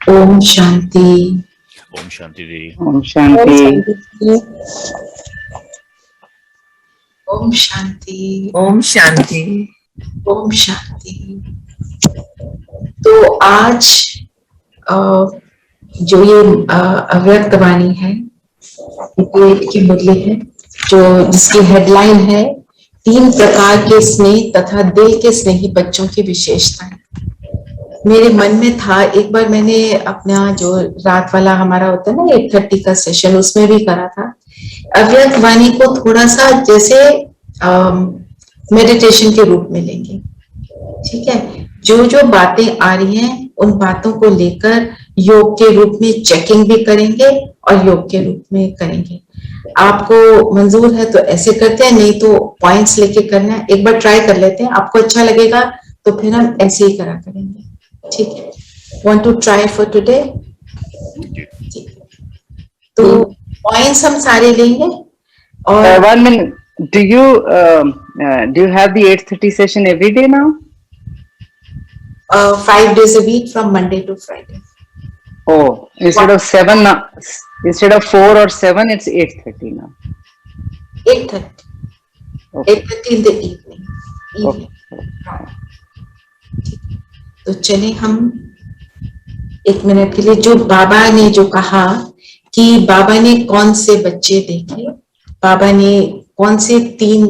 ओम शांति। ओम शांति दी। ओम शांति। ओम शांति। ओम शांति। ओम शांति। तो आज जो ये अव्यक्त वाणी है, ये की मुरली है, जो जिसकी हेडलाइन है 3 प्रकार के स्नेह तथा दिल के स्नेही बच्चों की विशेषताएं। मेरे मन में था, एक बार मैंने अपना जो रात वाला हमारा होता है ना 8:30 का सेशन, उसमें भी करा था। अव्यक्त वाणी को थोड़ा सा जैसे मेडिटेशन के रूप में लेंगे, ठीक है। जो जो बातें आ रही हैं उन बातों को लेकर योग के रूप में चेकिंग भी करेंगे और योग के रूप में करेंगे। आपको मंजूर है तो ऐसे करते हैं, नहीं तो पॉइंट्स लेके करना है। एक बार ट्राई कर लेते हैं, आपको अच्छा लगेगा तो फिर हम ऐसे ही करा करेंगे, ठीक है। Want to try for today? तो पॉइंट्स हम सारे लेंगे और 1 minute. Do you have the 8:30 session every day now? 5 days a week from Monday to Friday. Oh, instead of 7 now, instead of 4 or 7, it's 8:30 now. 8:30. Okay. 8:30 in the evening. Okay. तो चले हम 1 minute के लिए, जो बाबा ने जो कहा कि बाबा ने कौन से बच्चे देखे, बाबा ने कौन से 3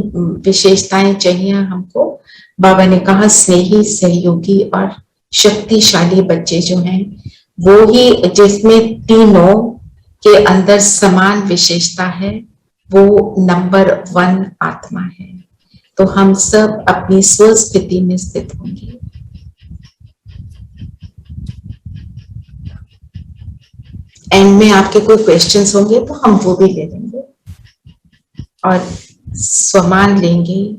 विशेषताएं चाहिए हमको। बाबा ने कहा स्नेही, सहयोगी और शक्तिशाली बच्चे जो हैं वो ही, जिसमें तीनों के अंदर समान विशेषता है, वो नंबर 1 आत्मा है। तो हम सब अपनी स्वस्थिति में स्थित होंगे। एंड में आपके कोई क्वेश्चंस होंगे तो हम वो भी ले लेंगे और स्वमान लेंगे।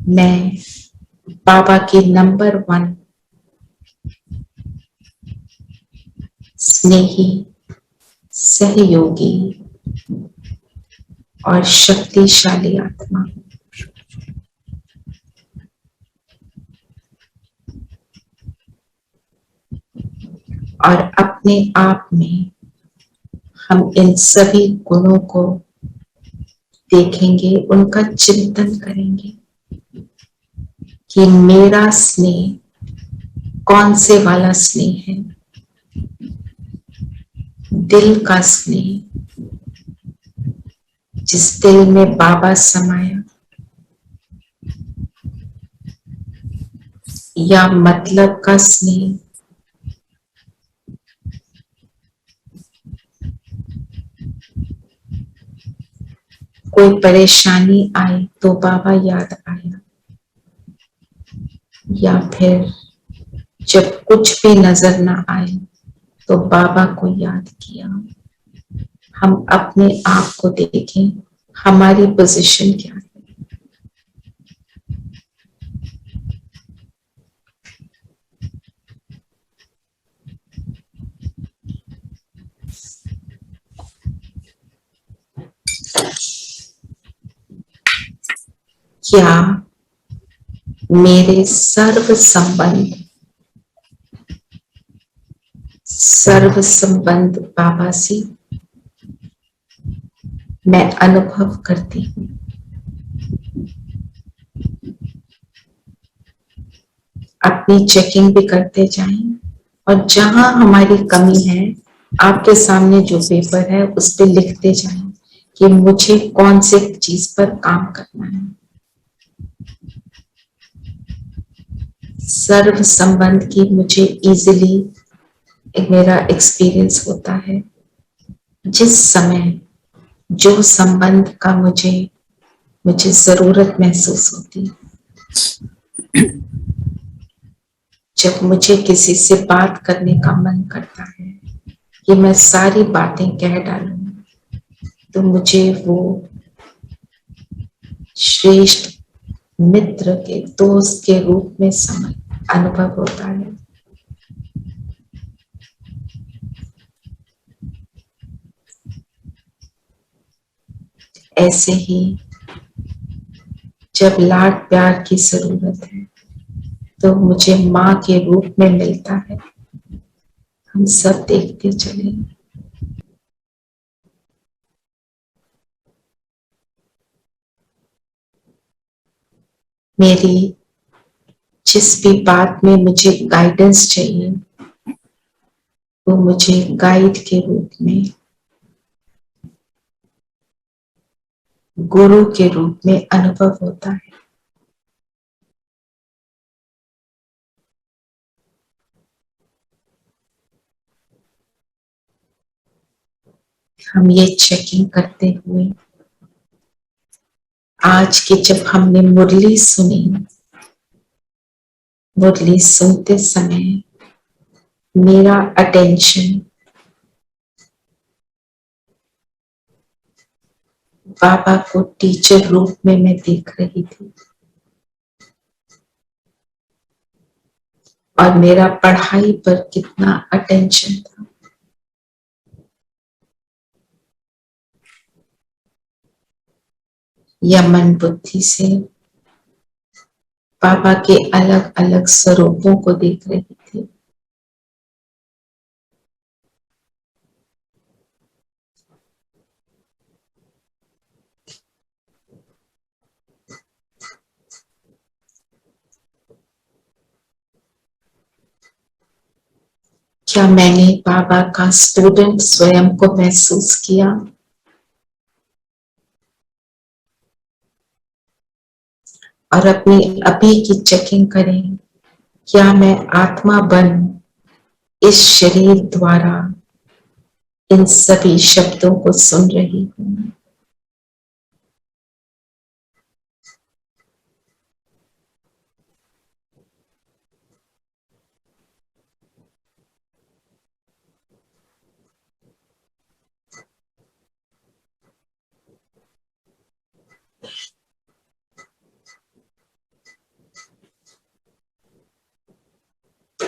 मैं बाबा के नंबर 1 स्नेही, सहयोगी और शक्तिशाली आत्मा हूं। और अपने आप में हम इन सभी गुणों को देखेंगे, उनका चिंतन करेंगे कि मेरा स्नेह कौन से वाला स्नेह है। दिल का स्नेह, जिस दिल में बाबा समाया, या मतलब का स्नेह, कोई परेशानी आई तो बाबा याद आया, या फिर जब कुछ भी नजर ना आए तो बाबा को याद किया। हम अपने आप को देखें, हमारी पोजीशन क्या है। क्या मेरे सर्व संबंध बाबा से मैं अनुभव करती हूँ। अपनी चेकिंग भी करते जाएं और जहां हमारी कमी है, आपके सामने जो पेपर है उस पे लिखते जाएं कि मुझे कौन से चीज पर काम करना है। सर्व संबंध की मुझे इजीली मेरा एक्सपीरियंस होता है। जिस समय जो संबंध का मुझे जरूरत महसूस होती है, जब मुझे किसी से बात करने का मन करता है कि मैं सारी बातें कह डालूं, तो मुझे वो श्रेष्ठ मित्र के, दोस्त के रूप में अनुभव होता है। ऐसे ही जब लाड प्यार की जरूरत है तो मुझे माँ के रूप में मिलता है। हम सब देखते चले। मेरी जिस भी बात में मुझे गाइडेंस चाहिए वो मुझे गाइड के रूप में, गुरु के रूप में अनुभव होता है। हम ये चेकिंग करते हुए आज की जब हमने मुरली सुनी, मुरली सुनते समय मेरा अटेंशन बाबा को टीचर रूप में मैं देख रही थी और मेरा पढ़ाई पर कितना अटेंशन था। या मन बुद्धि से बाबा के अलग अलग स्वरूपों को देख रही थी। क्या मैंने बाबा का स्टूडेंट स्वयं को महसूस किया? और अपनी अभी की चेकिंग करें, क्या मैं आत्मा बन इस शरीर द्वारा इन सभी शब्दों को सुन रही हूँ?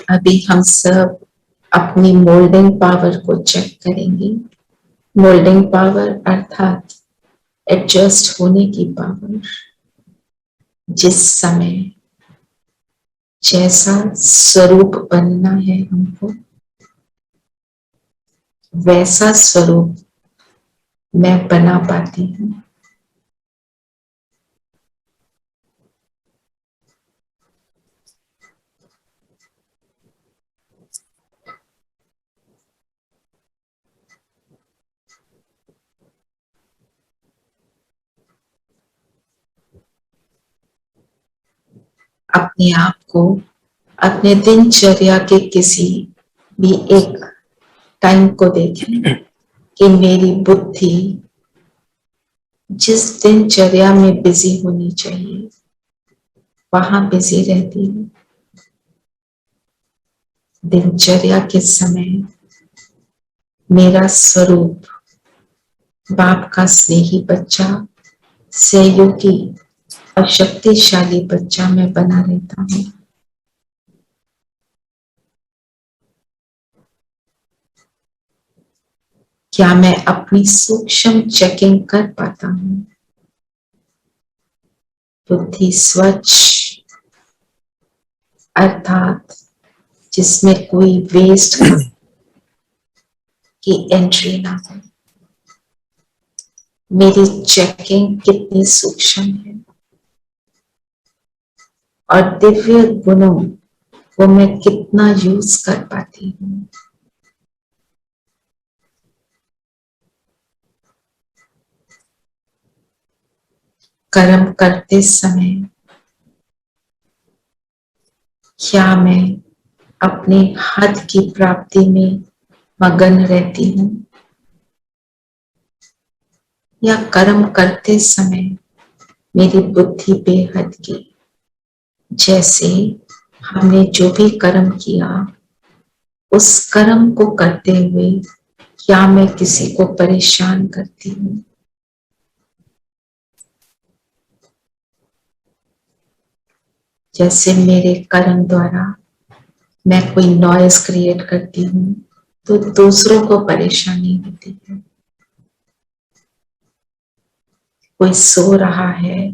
अभी हम सब अपनी मोल्डिंग पावर को चेक करेंगे। मोल्डिंग पावर अर्थात एडजस्ट होने की पावर। जिस समय जैसा स्वरूप बनना है हमको, वैसा स्वरूप मैं बना पाती हूँ। अपने आप को अपने दिनचर्या के किसी भी एक टाइम को देखें कि मेरी बुद्धि जिस दिनचर्या में बिजी होनी चाहिए वहां बिजी रहती है। दिनचर्या के समय मेरा स्वरूप बाप का स्नेही बच्चा, सहयोगी और शक्तिशाली बच्चा मैं बना रहता हूँ। क्या मैं अपनी सूक्ष्म चेकिंग कर पाता हूँ? बुद्धि स्वच्छ अर्थात जिसमें कोई वेस्ट की एंट्री ना हो। मेरी चेकिंग कितनी सूक्ष्म है और दिव्य गुणों को मैं कितना यूज कर पाती हूँ। कर्म करते समय क्या मैं अपने हद की प्राप्ति में मगन रहती हूँ या कर्म करते समय मेरी बुद्धि बेहद की, जैसे हमने जो भी कर्म किया उस कर्म को करते हुए क्या मैं किसी को परेशान करती हूँ? जैसे मेरे कर्म द्वारा मैं कोई नॉइज क्रिएट करती हूँ तो दूसरों को परेशानी होती है। कोई सो रहा है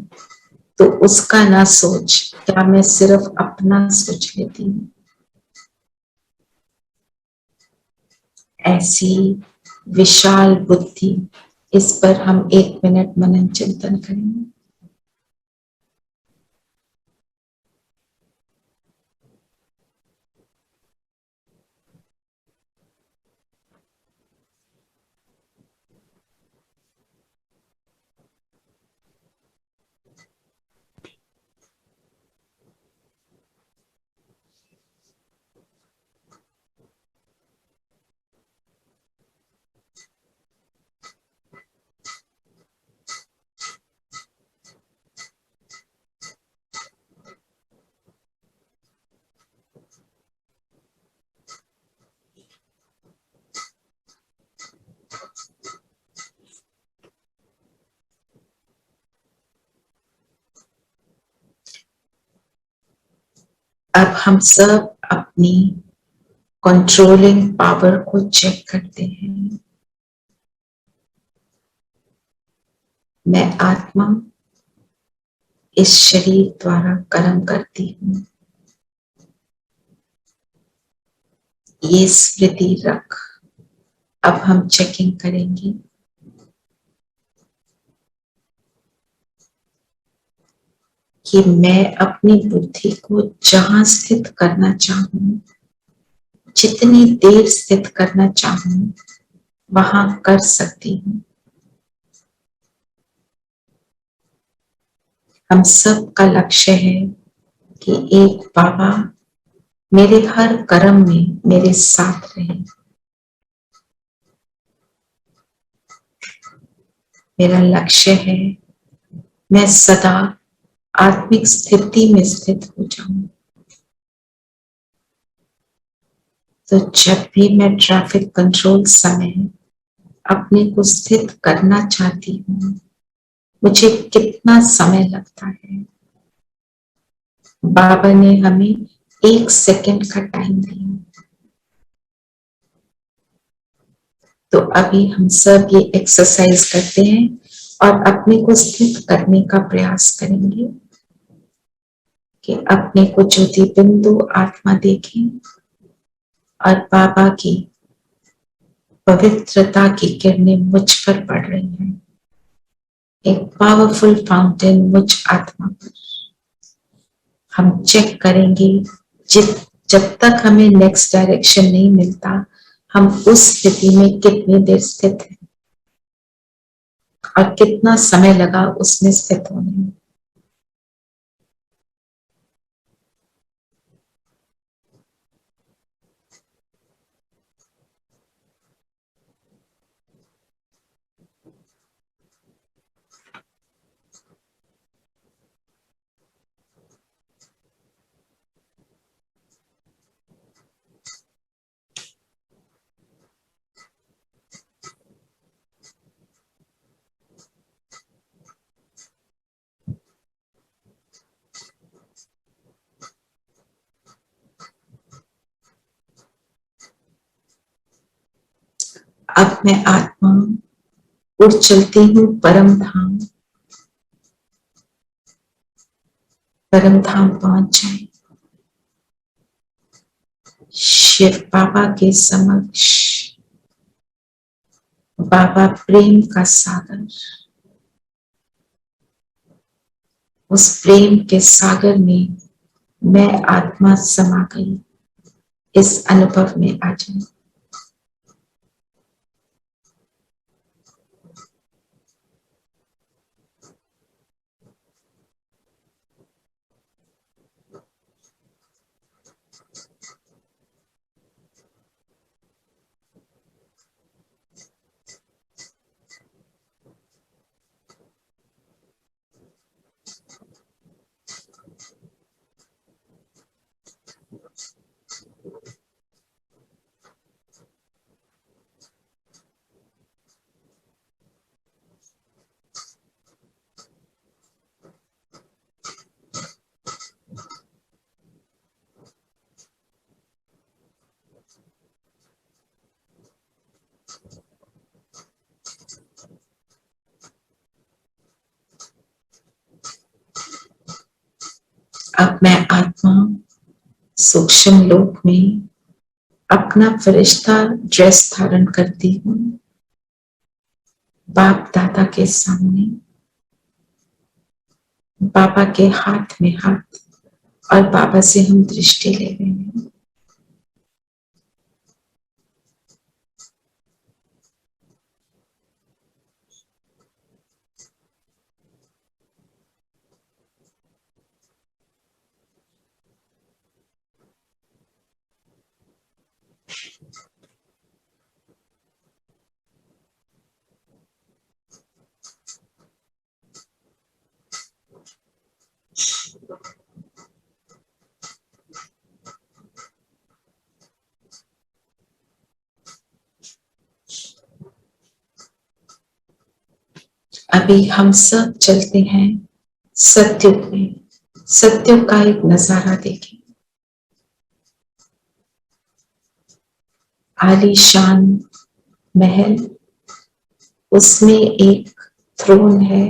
तो उसका ना सोच, क्या मैं सिर्फ अपना सोच लेती हूँ? ऐसी विशाल बुद्धि, इस पर हम 1 मिनट मनन चिंतन करेंगे। अब हम सब अपनी कंट्रोलिंग पावर को चेक करते हैं। मैं आत्मा इस शरीर द्वारा कर्म करती हूँ, ये स्मृति रख। अब हम चेकिंग करेंगे। कि मैं अपनी बुद्धि को जहां स्थित करना चाहूं, जितनी देर स्थित करना चाहूं, वहां कर सकती हूँ। हम सब का लक्ष्य है कि एक बाबा मेरे हर कर्म में मेरे साथ रहे। मेरा लक्ष्य है मैं सदा आत्मिक स्थिति में स्थित हो जाऊं। तो जब भी मैं ट्रैफिक कंट्रोल समय अपने को स्थित करना चाहती हूँ, मुझे कितना समय लगता है? बाबा ने हमें 1 सेकंड का टाइम दिया। तो अभी हम सब ये एक्सरसाइज करते हैं और अपने को स्थित करने का प्रयास करेंगे कि अपने को ज्योति बिंदु आत्मा देखें और बाबा की पवित्रता की किरणें मुझ पर पड़ रही हैं। एक पावरफुल फाउंटेन मुझ आत्मा पर। हम चेक करेंगे जब तक हमें नेक्स्ट डायरेक्शन नहीं मिलता, हम उस स्थिति में कितनी देर स्थित हैं और कितना समय लगा उसमें स्थित होने में। अब मैं आत्मा उड़ चलती हूँ परम धाम। परम धाम पहुंच जाए शिव बाबा के समक्ष। बाबा प्रेम का सागर, उस प्रेम के सागर में मैं आत्मा समा गई, इस अनुभव में आ जाए। अब मैं आत्मा सूक्ष्म लोक में अपना फरिश्ता ड्रेस धारण करती हूँ बाप दादा के सामने, बाबा के हाथ में हाथ, और बाबा से हम दृष्टि ले रहे हैं। अभी हम सब चलते हैं सत्युग में। सत्युग का एक नजारा देखें। आलीशान महल, उसमें एक थ्रोन है,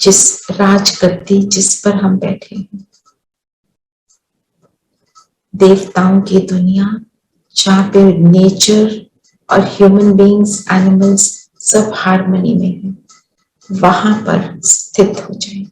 जिस राजगद्दी जिस पर हम बैठे हैं। देवताओं की दुनिया, जहाँ पे नेचर और ह्यूमन बीइंग्स, एनिमल्स सब हार्मनी में है, वहां पर स्थित हो जाए।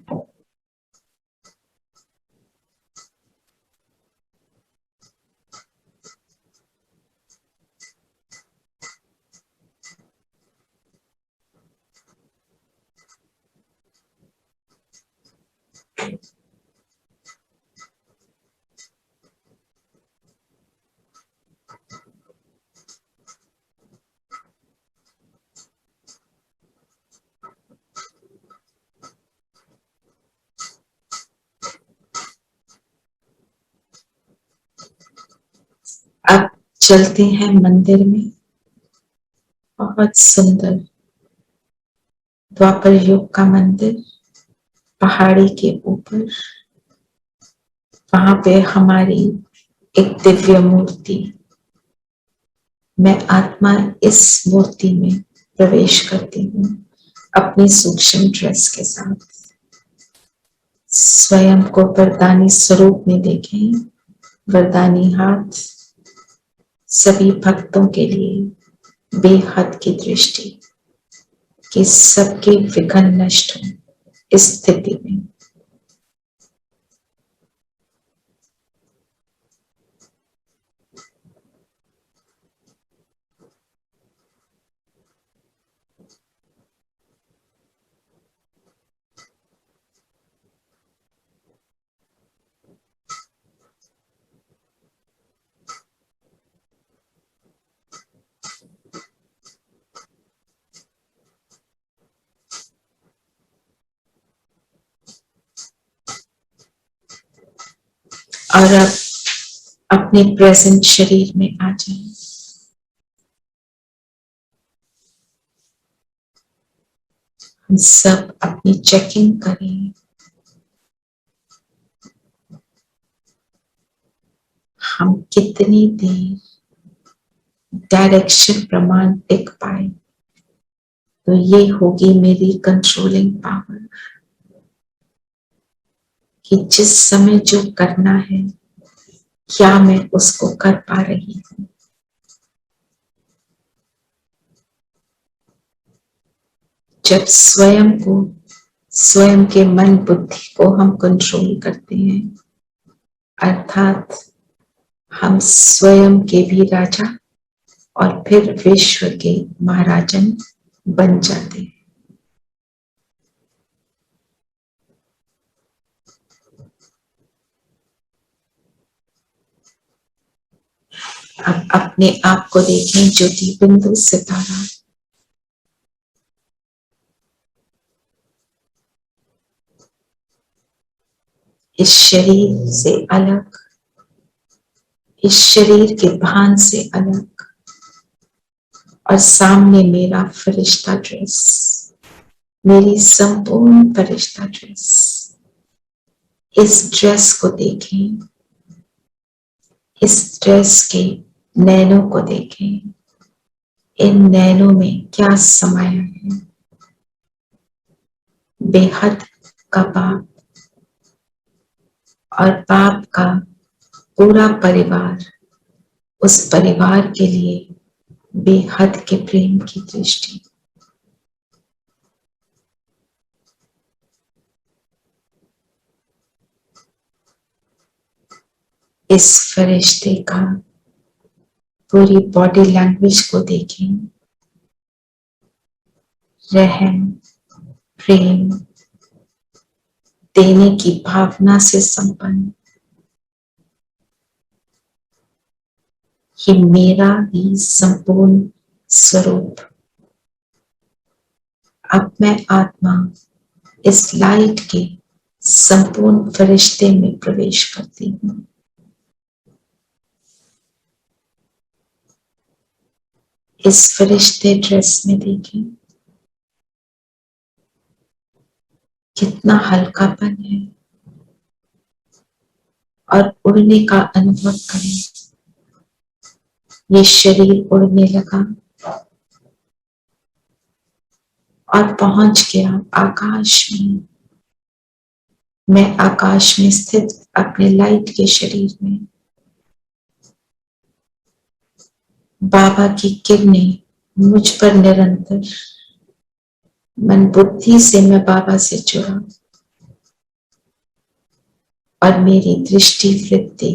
अब चलते हैं मंदिर में। बहुत सुंदर द्वापर युग का मंदिर, पहाड़ी के ऊपर। वहां पे हमारी एक दिव्य मूर्ति, मैं आत्मा इस मूर्ति में प्रवेश करती हूँ अपनी सूक्ष्म ड्रेस के साथ। स्वयं को वरदानी स्वरूप में देखें। वरदानी हाथ सभी भक्तों के लिए बेहद की दृष्टि, कि सबके विघ्न नष्ट हो इस स्थिति में। और अब अपने प्रेजेंट शरीर में आ जाएं। हम सब अपनी चेकिंग करें। हम कितनी देर डायरेक्शन प्रमाण टिक पाए, तो ये होगी मेरी कंट्रोलिंग पावर, कि जिस समय जो करना है, क्या मैं उसको कर पा रही हूँ। जब स्वयं को, स्वयं के मन बुद्धि को हम कंट्रोल करते हैं, अर्थात हम स्वयं के भी राजा और फिर विश्व के महाराजन बन जाते हैं। अब अपने आप को देखें, ज्योति बिंदु सितारा। इस शरीर से अलग, इस शरीर के भान से अलग, और सामने मेरा फरिश्ता ड्रेस, मेरी संपूर्ण फरिश्ता ड्रेस। इस ड्रेस को देखें, इस ड्रेस के नैनों को देखें। इन नैनों में क्या समाया है। बेहद का बाप और बाप का पूरा परिवार उस परिवार के लिए बेहद के प्रेम की दृष्टि। इस फरिश्ते का पूरी बॉडी लैंग्वेज को देखें, रहम, प्रेम, देने की भावना से संपन्न। ये मेरा ही संपूर्ण स्वरूप। अब मैं आत्मा इस लाइट के संपूर्ण फरिश्ते में प्रवेश करती हूँ। इस फरिश्ते ड्रेस में देखें कितना हल्कापन है और उड़ने का अनुभव करें। ये शरीर उड़ने लगा और पहुंच गया आकाश में। मैं आकाश में स्थित अपने लाइट के शरीर में। बाबा की किरणें मुझ पर निरंतर। मन बुद्धि से मैं बाबा से जुड़ा और मेरी दृष्टि वृत्ति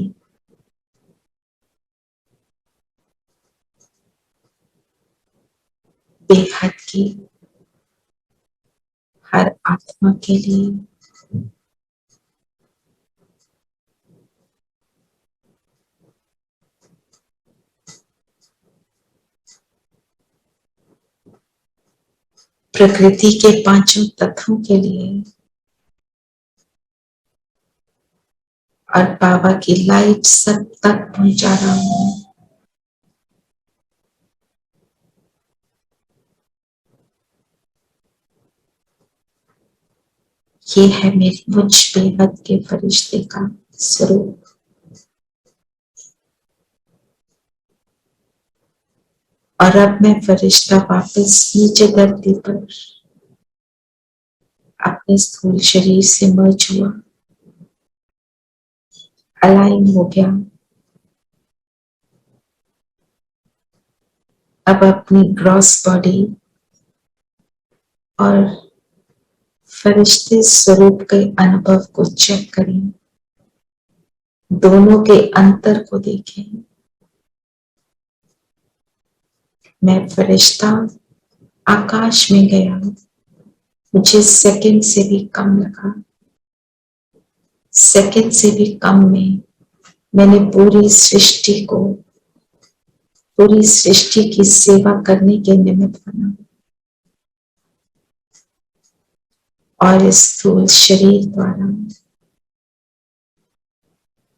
बेहद की हर आत्मा के लिए। प्रकृति के पांचों तत्वों के लिए और बाबा की लाइट सब तक पहुंचा रहा हूं। ये है मेरी मुझ बेहद के फरिश्ते का स्वरूप। और अब मैं फरिश्ता वापस नीचे धरती पर अपने स्थूल शरीर से मर्ज हुआ, अलाइन हो गया। अब अपनी ग्रॉस बॉडी और फरिश्ते स्वरूप के अनुभव को चेक करें, दोनों के अंतर को देखें। मैं फरिश्ता आकाश में गया, मुझे सेकंड से भी कम लगा। सेकंड से भी कम में मैंने पूरी सृष्टि की सेवा करने के निमित्त बना। और इस स्थूल शरीर द्वारा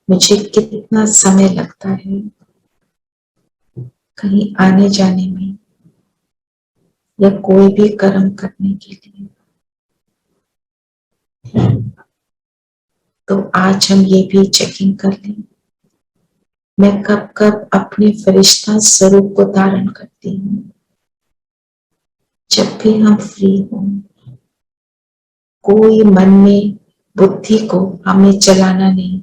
मुझे कितना समय लगता है कहीं आने जाने में या कोई भी कर्म करने के लिए। तो आज हम ये भी चेकिंग कर लें, मैं कब कब अपने फरिश्ता स्वरूप को धारण करती हूँ। जब भी हम फ्री हों, कोई मन में बुद्धि को हमें चलाना नहीं,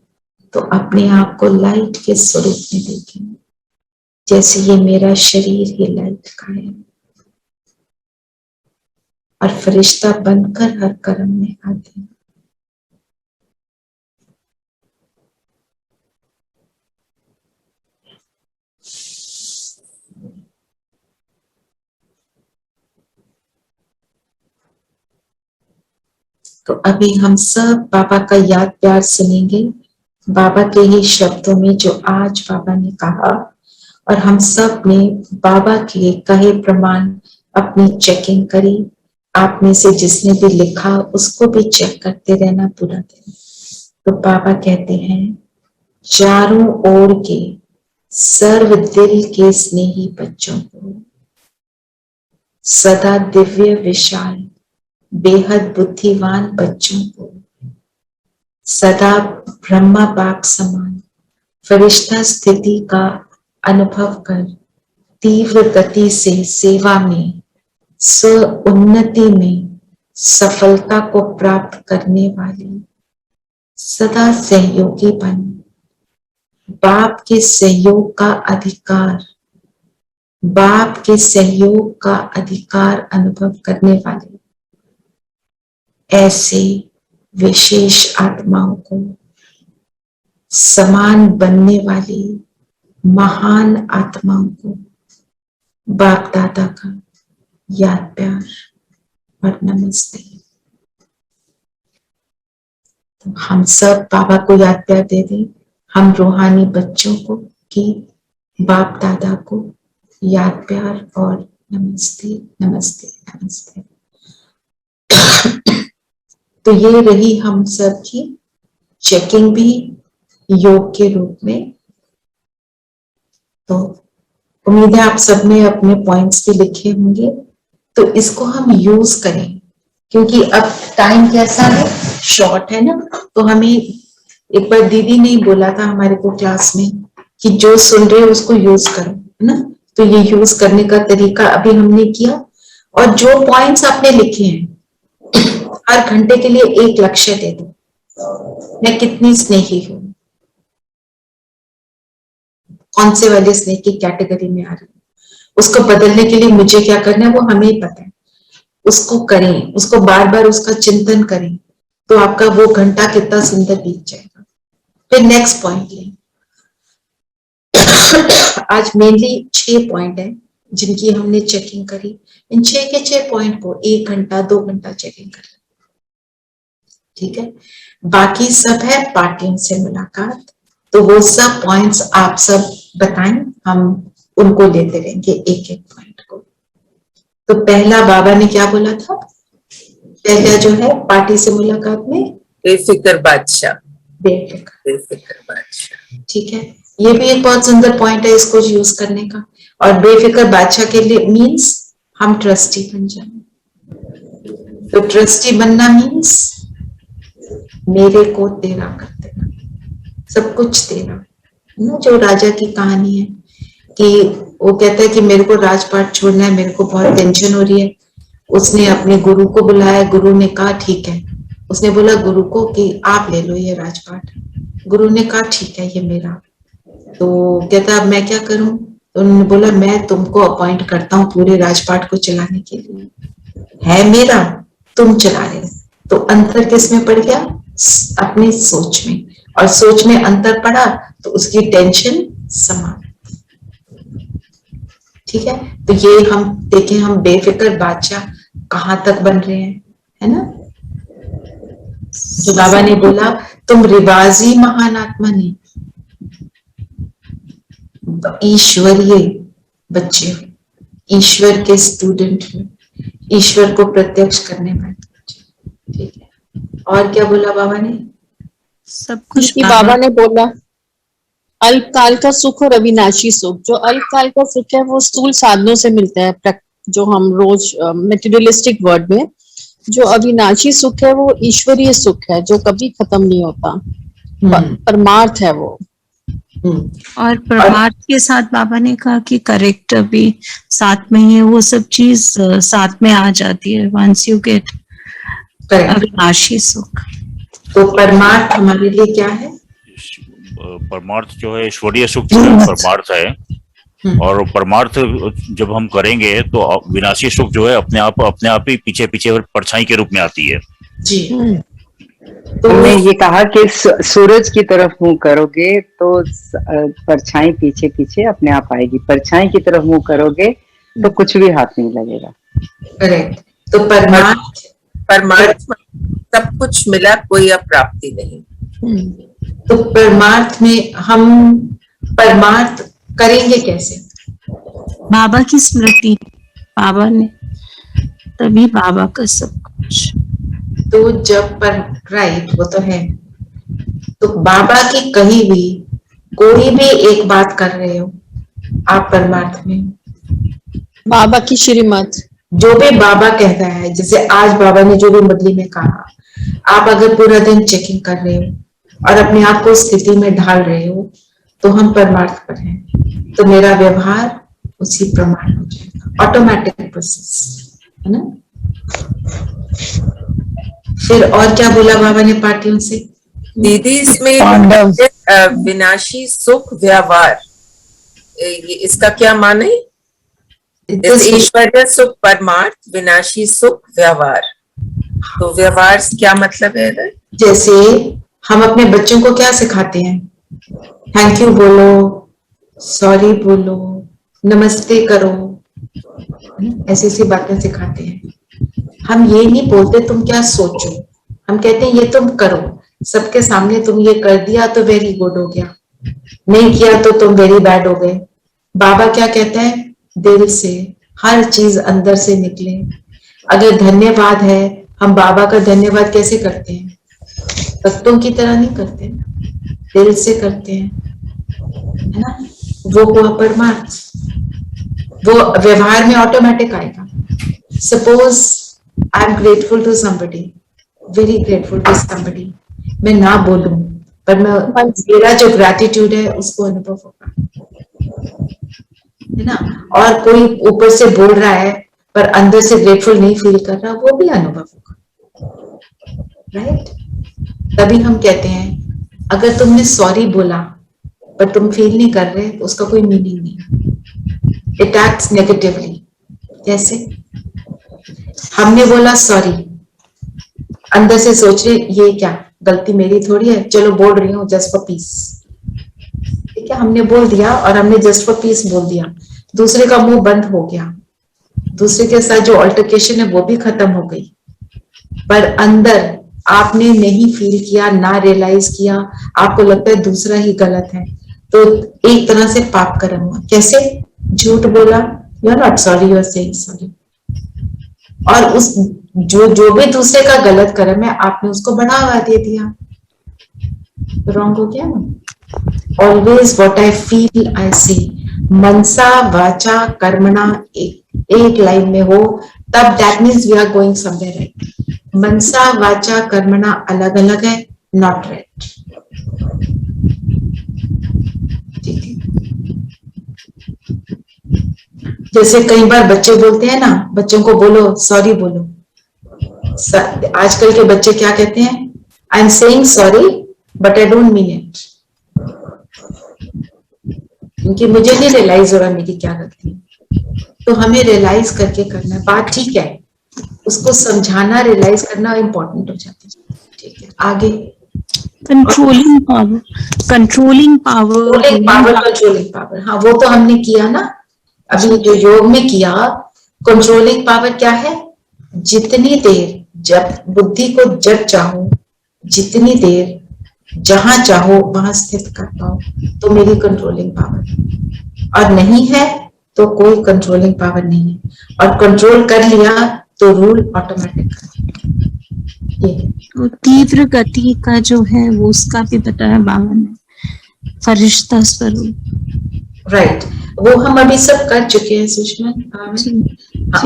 तो अपने आप को लाइट के स्वरूप में देखें, जैसे ये मेरा शरीर ही लाइट का है और फरिश्ता बनकर हर कर्म में आते हैं। तो अभी हम सब बाबा का याद प्यार सुनेंगे, बाबा के ही शब्दों में जो आज बाबा ने कहा, और हम सब ने बाबा के कहे प्रमाण अपनी चेकिंग करी। आप में से जिसने भी लिखा उसको भी चेक करते रहना पूरा दिन। तो बाबा कहते हैं, चारों ओर के सर्व दिल के स्नेही बच्चों को, सदा दिव्य विशाल बेहद बुद्धिमान बच्चों को, सदा ब्रह्मा बाप समान फरिश्ता स्थिति का अनुभव कर तीव्र गति से सेवा में स्व उन्नति में सफलता को प्राप्त करने वाले सदा सहयोगी बन बाप के सहयोग का अधिकार, बाप के सहयोग का अधिकार अनुभव करने वाले ऐसे विशेष आत्माओं को, समान बनने वाली महान आत्माओं को बाप दादा का याद प्यार और नमस्ते। तो हम सब बाबा को याद प्यार दे दें, हम रूहानी बच्चों को कि बाप दादा को याद प्यार और नमस्ते नमस्ते नमस्ते। तो ये रही हम सब की चेकिंग भी योग के रूप में। तो उम्मीद है आप सब ने अपने पॉइंट्स भी लिखे होंगे, तो इसको हम यूज करें क्योंकि अब टाइम कैसा है, शॉर्ट है ना। तो हमें एक बार दीदी ने बोला था हमारे को क्लास में कि जो सुन रहे हो उसको यूज करो, है ना। तो ये यूज करने का तरीका अभी हमने किया, और जो पॉइंट्स आपने लिखे हैं हर घंटे के लिए एक लक्ष्य दे दो, मैं कितनी स्नेही हूं, कौन से वाले स्नेह की कैटेगरी में आ रही हूँ, उसको बदलने के लिए मुझे क्या करना है वो हमें ही पता है। उसको करें, उसको बार बार उसका चिंतन करें, तो आपका वो घंटा कितना सुंदर बीत जाएगा। फिर नेक्स्ट पॉइंट लें। आज मेनली 6 पॉइंट है जिनकी हमने चेकिंग करी। इन 6 के 6 पॉइंट को 1 घंटा 2 घंटा चेकिंग कर, ठीक है। बाकी सब है पार्टियों से मुलाकात, तो वो सब पॉइंट्स आप सब बताएं, हम उनको लेते रहेंगे एक एक पॉइंट को। तो पहला बाबा ने क्या बोला था, पहला जो है पार्टी से मुलाकात में बेफिक्र बादशाह, बेफिक्र, बेफिक्र बादशाह, ठीक है। ये भी एक बहुत सुंदर पॉइंट है इसको यूज करने का। और बेफिक्र बादशाह के लिए मीन्स हम ट्रस्टी बन जाए। तो ट्रस्टी बनना मीन्स मेरे को तेरा कर देना, सब कुछ तेरा, ना। जो राजा की कहानी है कि वो कहता है कि मेरे को राजपाट छोड़ना है, मेरे को बहुत टेंशन हो रही है। उसने अपने गुरु को बुलाया, गुरु ने कहा ठीक है। उसने बोला गुरु को कि आप ले लो ये राजपाट। गुरु ने कहा ठीक है ये मेरा। तो कहता अब मैं क्या करूं। तो उन्होंने बोला मैं तुमको अपॉइंट करता हूँ पूरे राजपाट को चलाने के लिए, है मेरा, तुम चला रहे हो। तो अंतर किस में पड़ गया, अपनी सोच में, और सोच में अंतर पड़ा तो उसकी टेंशन समान, ठीक है। तो ये हम देखें, हम बेफिक्र बादशाह कहां तक बन रहे हैं, है ना। जो बाबा ने बोला तुम रिवाजी महान आत्मा नहीं, ईश्वरीय बच्चे हो, ईश्वर के स्टूडेंट हो, ईश्वर को प्रत्यक्ष करने वाले बच्चे, ठीक है। और क्या बोला बाबा ने, सब कुछ कि बाबा ने बोला अल्पकाल का सुख और अविनाशी सुख। जो अल्पकाल का सुख है वो स्थूल साधनों से मिलता है, जो हम रोज मेटीरियलिस्टिक वर्ड में। जो अविनाशी सुख है वो ईश्वरीय सुख है, जो कभी खत्म नहीं होता, परमार्थ है वो। और परमार्थ के साथ बाबा ने कहा कि करेक्ट भी साथ में है, वो सब चीज साथ में आ जाती है वंस यू गेट अविनाशी सुख। तो परमार्थ हमारे लिए क्या है, परमार्थ जो है ईश्वरीय सुख जो है परमार्थ है। और परमार्थ जब हम करेंगे तो विनाशी सुख जो है अपने आप ही पीछे पीछे परछाई के रूप में आती है जी। तो हमने ये कहा कि सूरज की तरफ मुंह करोगे तो परछाई पीछे पीछे अपने आप आएगी, परछाई की तरफ मुंह करोगे तो कुछ भी हाथ नहीं लगेगा। करेक्ट। तो परमार्थ सब कुछ मिला, कोई अप्राप्ति नहीं। तो परमार्थ में हम परमार्थ करेंगे कैसे, बाबा की स्मृति, बाबा ने, तभी बाबा का सब कुछ। तो जब पर राइट वो तो है, तो बाबा की कही हुई कोई भी एक बात कर रहे हो आप परमार्थ में, बाबा की श्रीमत, जो भी बाबा कहता है, जैसे आज बाबा ने जो भी मुरली में कहा, आप अगर पूरा दिन चेकिंग कर रहे हो और अपने आप को स्थिति में ढाल रहे हो तो हम परमार्थ पर हैं। तो मेरा व्यवहार उसी प्रमाण हो जाएगा, ऑटोमेटिक प्रोसेस, है ना। फिर और क्या बोला बाबा ने पार्टियों से, दीदी इसमें विनाशी सुख व्यवहार, इसका क्या माने? ईश्वरीय सुख परमार्थ, विनाशी सुख व्यवहार। तो व्यवहार क्या मतलब है इधर? जैसे हम अपने बच्चों को क्या सिखाते हैं? थैंक यू बोलो, सॉरी बोलो, नमस्ते करो, ऐसी ऐसी बातें सिखाते हैं। हम ये नहीं बोलते तुम क्या सोचो, हम कहते हैं ये तुम करो। सबके सामने तुम ये कर दिया तो वेरी गुड हो गया, नहीं किया तो तुम वेरी बैड हो गए। बाबा क्या कहता है? दिल से, हर चीज अंदर से निकले। अगर धन्यवाद है, हम बाबा का धन्यवाद कैसे करते हैं? भक्तों की तरह नहीं करते, दिल से करते हैं, है ना? वो हुआ परमार्थ, वो व्यवहार में ऑटोमेटिक आएगा। Suppose I am grateful to somebody, very grateful to somebody, मैं ना बोलूं पर मैं, मेरा जो ग्रैटिट्यूड है उसको अनुभव होगा, है ना? और कोई ऊपर से बोल रहा है पर अंदर से ग्रेटफुल नहीं फील कर रहा, वो भी अनुभव होगा, राइट? तभी हम कहते हैं अगर तुमने सॉरी बोला पर तुम फील नहीं कर रहे तो उसका कोई मीनिंग नहीं, इट एक्ट्स नेगेटिवली। जैसे हमने बोला सॉरी, अंदर से सोच रहे ये क्या गलती मेरी थोड़ी है, चलो बोल रही हूँ जस्ट फॉर पीस, ठीक है? हमने बोल दिया और हमने जस्ट फॉर पीस बोल दिया, दूसरे का मुंह बंद हो गया, दूसरे के साथ जो अल्टरकेशन है वो भी खत्म हो गई, पर अंदर आपने नहीं फील किया, ना रियलाइज किया, आपको लगता है दूसरा ही गलत है, तो एक तरह से पाप कर्म हुआ। कैसे? झूठ बोला, you are not sorry, you are saying sorry, और उस जो भी दूसरे का गलत कर्म है आपने उसको बढ़ावा दे दिया, रॉन्ग हो गया ना? Always what I feel I say, मनसा वाचा कर्मणा एक लाइन में हो तब that means we are going somewhere right. मनसा वाचा कर्मणा अलग अलग है, नॉट राइट, ठीक है? जैसे कई बार बच्चे बोलते हैं ना, बच्चों को बोलो सॉरी बोलो, आजकल के बच्चे क्या कहते हैं? I am saying sorry but I don't mean it, क्योंकि मुझे नहीं रियलाइज हो रहा मेरी क्या गलती है। तो हमें रियलाइज करके करना है, बात ठीक है, उसको समझाना, रियलाइज करना इम्पोर्टेंट हो जाता है, ठीक है? आगे controlling power, controlling power, controlling power, हाँ वो तो हमने किया ना अभी जो योग में किया। कंट्रोलिंग पावर क्या है? जितनी देर, जब बुद्धि को जब चाहो, जितनी देर जहां चाहो वहां स्थित कर पाओ तो मेरी कंट्रोलिंग पावर, और नहीं है तो कोई कंट्रोलिंग पावर नहीं है, और कंट्रोल कर लिया तो रूल ऑटोमेटिक। तो तीव्र गति का जो है वो उसका भी बताया बाबा ने, फरिश्ता स्वरूप, राइट? वो हम अभी सब कर चुके हैं सुषमा,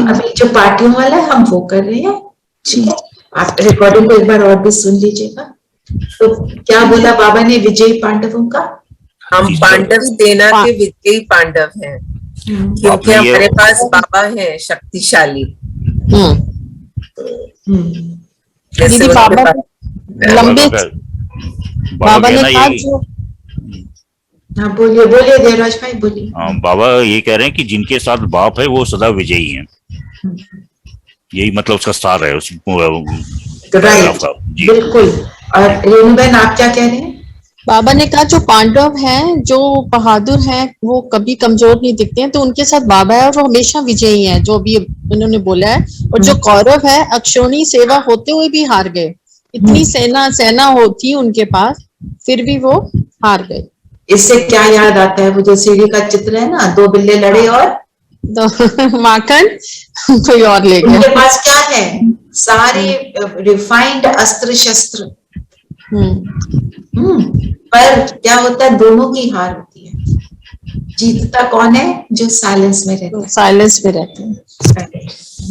अभी जो पार्टियों वाला है हम वो कर रहे हैं। जी, आप रिकॉर्डिंग को एक बार और भी सुन लीजिएगा। तो क्या बोला बाबा ने विजयी पांडवों का? हम पांडव सेना के विजयी पांडव हैं, क्योंकि हमारे पास बाबा है शक्तिशाली। दीदी बाबा लंबे, बाबा ने कहा जो, हाँ बोलिए बोलिए देवराज भाई बोलिए। बाबा ये कह रहे हैं कि जिनके साथ बाप है वो सदा विजयी हैं, यही मतलब उसका सार है उस पैराग्राफ का। जी बिल्कुल। और रेणु बहन आप क्या कह रहे हैं? बाबा ने कहा जो पांडव हैं, जो बहादुर हैं, वो कभी कमजोर नहीं दिखते हैं, तो उनके साथ बाबा है और वो हमेशा विजयी हैं, जो भी उन्होंने बोला है। और जो कौरव है अक्षौणी सेवा होते हुए भी हार गए, इतनी सेना होती उनके पास, फिर भी वो हार गए। इससे क्या याद आता है? वो जो सीढ़ी का चित्र है ना, दो बिल्ले लड़े और तो माखन कोई और ले गया। उनके पास क्या है? सारे रिफाइंड अस्त्र शस्त्र। पर क्या होता है? दोनों की हार होती है। जीतता कौन है? जो साइलेंस में रहता है, साइलेंस में रहते हैं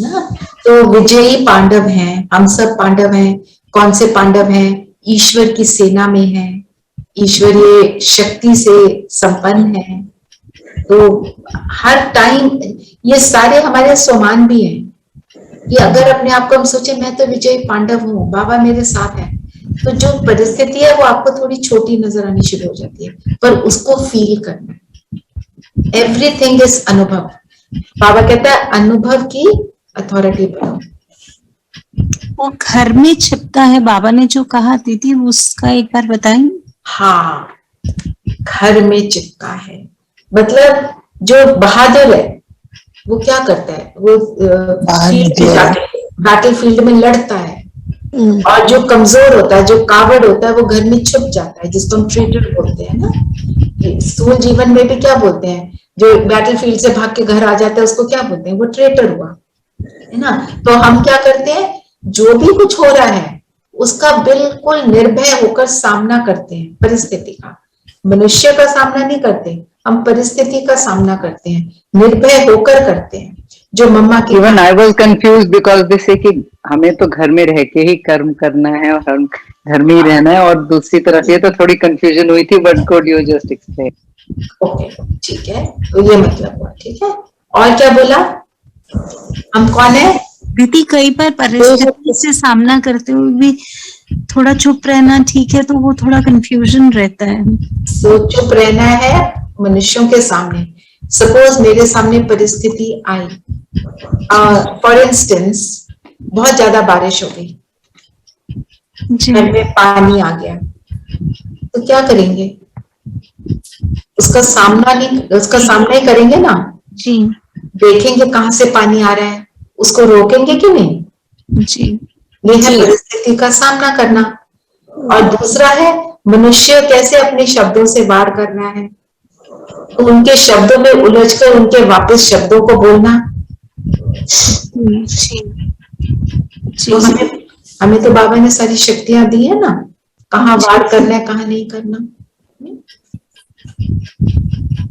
ना। तो विजयी पांडव हैं, हम सब पांडव हैं। कौन से पांडव हैं? ईश्वर की सेना में हैं, ईश्वरीय शक्ति से संपन्न है। तो हर टाइम ये सारे हमारे समान भी हैं कि अगर अपने आप को हम सोचे मैं तो विजयी पांडव हूँ, बाबा मेरे साथ है, तो जो परिस्थिति है वो आपको थोड़ी छोटी नजर आनी शुरू हो जाती है, पर उसको फील करना है। एवरीथिंग इज अनुभव। बाबा कहता है अनुभव की अथॉरिटी बनाओ। वो घर में छिपता है, बाबा ने जो कहा दीदी उसका एक बार बताएं। हाँ, घर में चिपका है, मतलब जो बहादुर है वो क्या करता है, वो बैटल फील्ड में लड़ता है, और जो कमजोर होता है, जो कावड़ होता है, वो घर में छुप जाता है, जिसको हम ट्रेटर बोलते हैं ना। स्थूल जीवन में भी क्या बोलते हैं, जो बैटल फील्ड से भाग के घर आ जाता है उसको क्या बोलते हैं, वो ट्रेटर हुआ, है ना। तो हम क्या करते हैं, जो भी कुछ हो रहा है उसका बिल्कुल निर्भय होकर सामना करते हैं। परिस्थिति का, मनुष्य का सामना नहीं करते हम, परिस्थिति का सामना करते हैं, निर्भय होकर करते हैं। जो मम्मा की even I was confuse because they से कि हमें तो घर में रह के ही कर्म करना है और हम घर में ही रहना है, और दूसरी तरफ ये तो थोड़ी कंफ्यूजन हुई थी, but good you just explain. Okay, ठीक है, तो ये मतलब हुआ। ठीक है, और क्या बोला, हम कौन है दीदी? कई बार परिस्थिति से सामना करते हुए भी थोड़ा चुप रहना ठीक है, तो वो थोड़ा कंफ्यूजन रहता है। सो चुप रहना है मनुष्यों के सामने। सपोज मेरे सामने परिस्थिति आई, फॉर इंस्टेंस बहुत ज्यादा बारिश हो गई, घर में पानी आ गया, तो क्या करेंगे, उसका सामना ही करेंगे ना जी। देखेंगे कहाँ से पानी आ रहा है, उसको रोकेंगे कि नहीं जी। ये है परिस्थिति का सामना करना। और दूसरा है मनुष्य कैसे अपने शब्दों से वार कर रहा है, तो उनके शब्दों में उलझकर उनके वापस शब्दों को बोलना। तो हमें तो बाबा ने सारी शक्तियां दी है ना, कहाँ वार करना है कहाँ नहीं करना।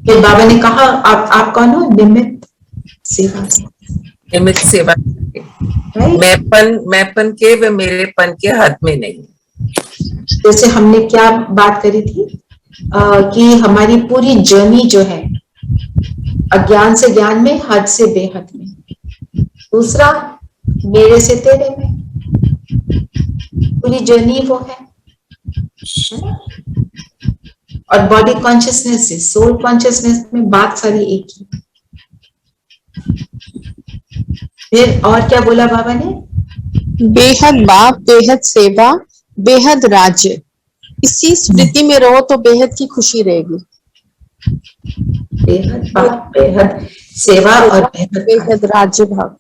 फिर बाबा ने कहा आप कौन हो, निमित्त सेवा। निमित्त सेवा, मैंपन के व मेरेपन के हाथ में नहीं। जैसे हमने क्या बात करी थी, कि हमारी पूरी जर्नी जो है अज्ञान से ज्ञान में, हद से बेहद में। दूसरा मेरे से तेरे में, पूरी जर्नी वो है। और बॉडी कॉन्शियसनेस से सोल कॉन्शियसनेस में बात सारी एक ही। फिर और क्या बोला बाबा ने, बेहद बाप, बेहद सेवा, बेहद राज्य। इसी स्मृति में रहो तो बेहद की खुशी रहेगी। बेहद बाप, बेहद सेवा और बेहद राज्य भाव,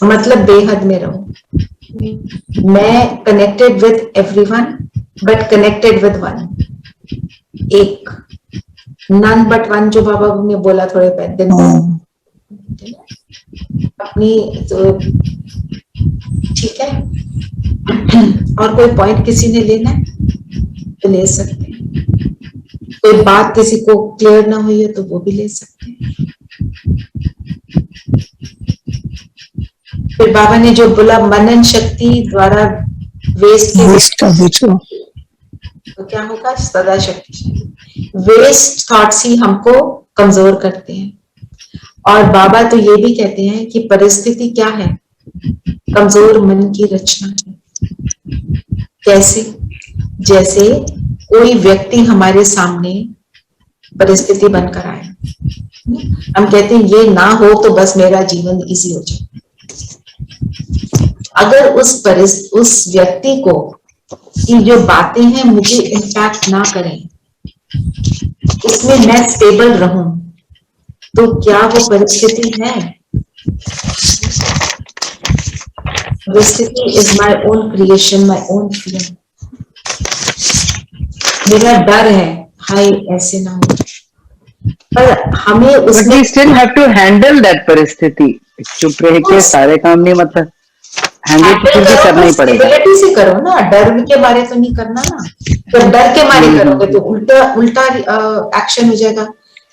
मतलब बेहद में रहो। मैं connected with everyone but connected with one, एक, नन बट वन, जो बाबा ने बोला थोड़े दिन पहले अपनी। तो ठीक है, और कोई पॉइंट किसी ने लेना है तो ले सकते हैं, कोई बात किसी को क्लियर ना हुई है तो वो भी ले सकते हैं। फिर बाबा ने जो बोला मनन शक्ति द्वारा वेस्ट तो क्या होगा, सदा शक्ति। वेस्ट थॉट्स ही हमको कमजोर करते हैं। और बाबा तो ये भी कहते हैं कि परिस्थिति क्या है, कमजोर मन की रचना है। कैसे, जैसे कोई व्यक्ति हमारे सामने परिस्थिति बनकर आए, हम कहते हैं ये ना हो तो बस मेरा जीवन इजी हो जाए। अगर उस व्यक्ति को कि जो बातें हैं मुझे इम्पैक्ट ना करें, उसमें मैं स्टेबल रहूं, तो क्या वो परिस्थिति है? परिस्थिति is my own creation, my own feeling. मेरा डर है हाय ऐसे ना हो, पर हमें उसमें still have to handle that परिस्थिति। चुप रह के सारे काम नहीं, मतलब हैंडल तो करना ही पड़ेगा। स्टेबिलिटी से करो ना, डर के मारे तो नहीं करना ना। तो डर के मारे करोगे तो उल्टा एक्शन हो जाएगा,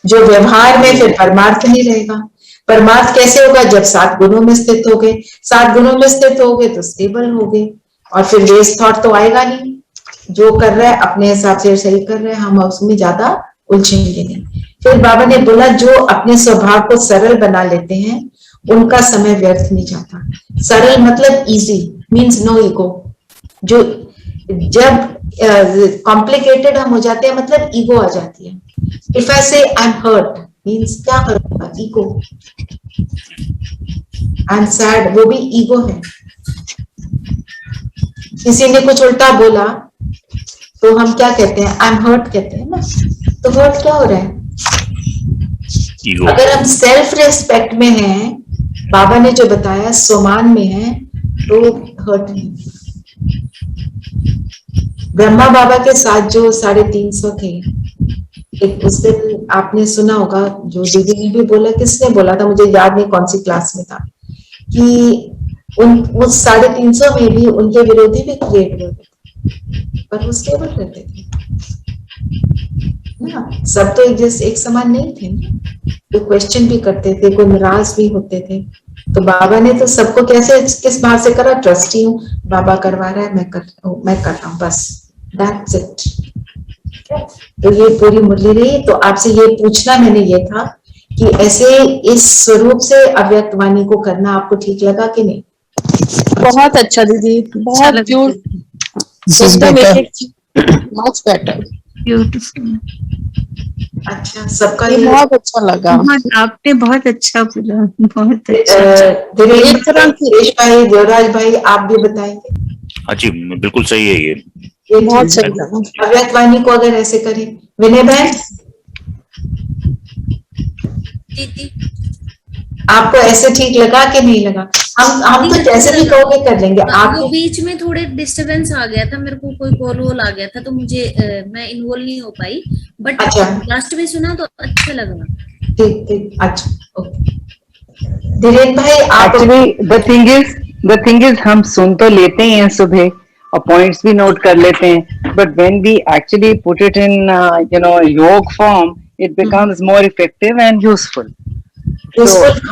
जो व्यवहार में फिर परमार्थ नहीं रहेगा। परमार्थ कैसे होगा, जब 7 गुणों में स्थित हो गए। 7 गुणों में स्थित हो गए तो स्टेबल हो गए, और फिर वेस्ट थॉट तो आएगा नहीं। जो कर रहा है अपने हिसाब से सही कर रहे हैं, हम उसमें ज्यादा उलझेंगे नहीं। फिर बाबा ने बोला जो अपने स्वभाव को सरल बना लेते हैं उनका समय व्यर्थ नहीं जाता। सरल मतलब इजी, मीन्स नो ईगो। जो जब कॉम्प्लिकेटेड हम हो जाते हैं मतलब ईगो आ जाती है. इफ आई से आई एम हर्ट मीन्स क्या हर्ट होगा? ईगो. आई एम सैड, वो भी ईगो है. किसी ने कुछ उल्टा बोला तो हम क्या कहते हैं? आई एम हर्ट कहते हैं ना. तो हर्ट क्या हो रहा है? ईगो. अगर हम सेल्फ रेस्पेक्ट में हैं, बाबा ने जो बताया सम्मान में है, तो हर्ट नहीं. ब्रह्मा बाबा के साथ जो 350 थे, एक उस दिन आपने सुना होगा, जो दीदी ने भी बोला, किसने बोला था मुझे याद नहीं कौन सी क्लास में था, कि उस 350 में भी उनके विरोधी भी क्रिएट हुए थे, पर वो स्टेबल रहते थे ना. सब तो एक समान नहीं थे ना. तो क्वेश्चन भी करते थे, कोई नाराज भी होते थे. तो बाबा ने तो सबको कैसे, किस बात से करा? ट्रस्टी हूँ, बाबा करवा रहा है, मैं कर रहा हूँ, बस. That's it. तो ये पूरी मुरली रही. तो आपसे ये पूछना मैंने ये था कि ऐसे इस स्वरूप से अव्यक्त वाणी को करना आपको ठीक लगा कि नहीं? बहुत अच्छा दीदी, बहुत एकदम मच बेटर, ब्यूटीफुल. अच्छा, सबका ये बहुत अच्छा लगा. आपने बहुत अच्छा बोला, बहुत अच्छा. दिनेश भाई, देवराज भाई, आप भी बताएंगे? हाँ जी, बिल्कुल सही है ये. बहुत सही लगा. अव्यक्त वाणी को अगर ऐसे करें. विनय बहन, आपको ऐसे ठीक लगा कि नहीं लगा? हम तो जैसे भी कहोगे कर लेंगे. वो बीच में थोड़े डिस्टरबेंस आ गया था, मेरे को कोई कॉल वॉल आ गया था, तो मुझे मैं इन्वॉल्व नहीं हो पाई. बट लास्ट में सुना तो अच्छा लगा. ठीक. अच्छा, ओके. धीरेन भाई, आप एक्चुअली द थिंग इज हम सुन तो लेते ही हैं सुबह और पॉइंट्स भी नोट कर लेते हैं, but when we actually put it in yoga form, it becomes more effective and useful.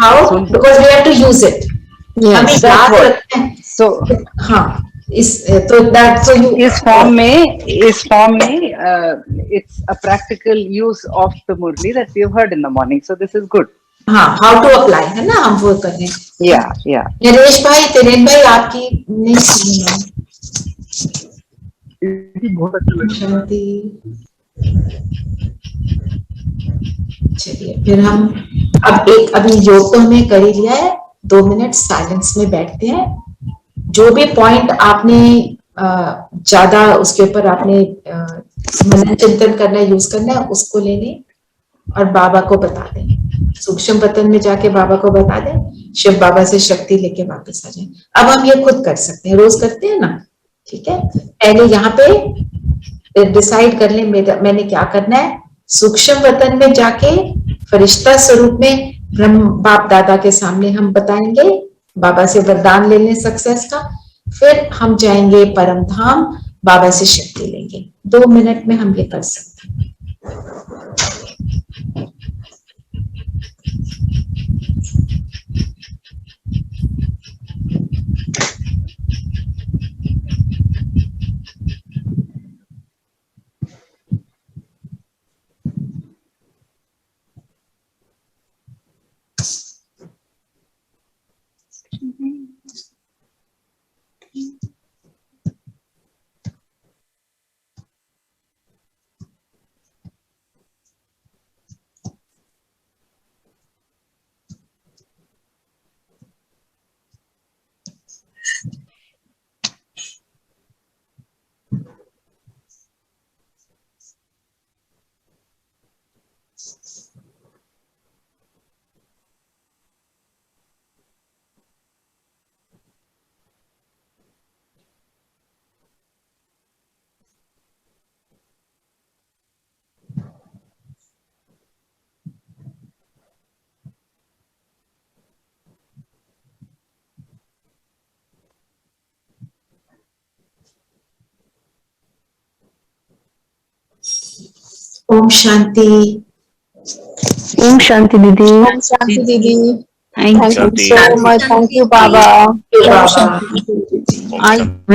how? Because we have to use it. हमें याद रखना है. So हाँ, इस फॉर्म में it's a practical use of the murli that we have heard in the morning. So this is good. हाँ, how to apply है ना, हम वो कर रहे हैं. Yeah. नरेश भाई, तिरेन भाई, आपकी नहीं सुनी है. बहुत अच्छा लगा. चलिए, फिर हम अभी योग तो हमने कर ही लिया है. 2 मिनट साइलेंस में बैठते हैं. जो भी पॉइंट आपने ज्यादा उसके ऊपर आपने मनन चिंतन करना, यूज करना है, उसको ले लें और बाबा को बता दें. सूक्ष्म पतन में जाके बाबा को बता दें, शिव बाबा से शक्ति लेके वापस आ जाएं. अब हम ये खुद कर सकते हैं, रोज करते हैं ना. ठीक है, पहले यहाँ पे डिसाइड कर लें मैंने क्या करना है. सूक्ष्म वतन में जाके फरिश्ता स्वरूप में ब्रह्म बाप दादा के सामने हम बताएंगे, बाबा से वरदान ले लें सक्सेस का. फिर हम जाएंगे परम धाम, बाबा से शक्ति लेंगे. 2 मिनट में हम ये कर सकते हैं. ओम शांति. ओम शांति दीदी. ओम शांति दीदी. Thank you so much. Thank you बाबा. बाबा. आज